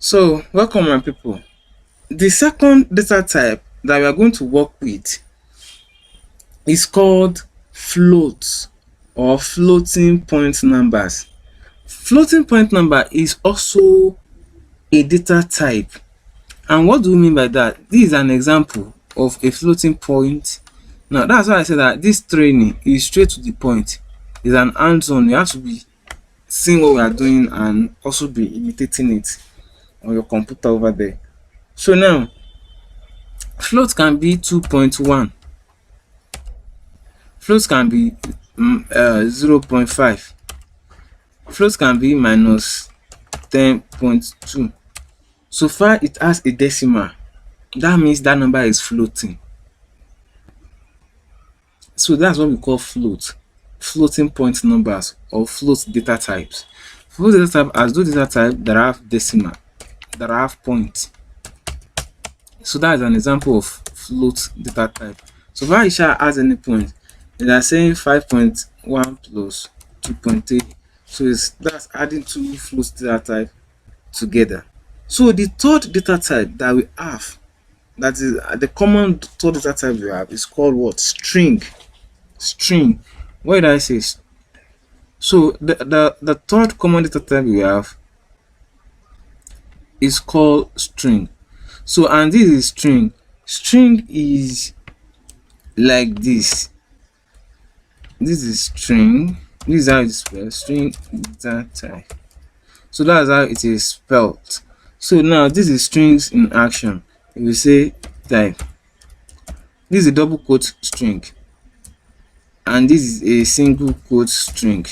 So, welcome my people. The second data type that we are going to work with is called floats or floating point numbers. Floating point number is also a data type. And what do we mean by that? This is an example of a floating point. Now, that's why I said that this training is straight to the point. It's an hands-on. You have to be seeing what we are doing and also be imitating it on your computer over there. So now, float can be 2.1. Float can be 0.5. Float can be minus 10.2. So far it has a decimal. That means that number is floating. So that's what we call float. Floating point numbers or float data types. Float data type as those data types that have decimal, that have point. So that is an example of float data type. So far it shall has any point. They are saying 5.1 plus 2.3. So that's adding two float data type together. So the third data type that we have, that is the common third data type we have, is called what? String. String. What did I say? So the third common data type we have is called string. So and this is string. String is like this. This is string. This is how it's spelled. String data type. So that's how it is spelled. So now this is strings in action. If we say type, this is a double quote string, and this is a single quote string.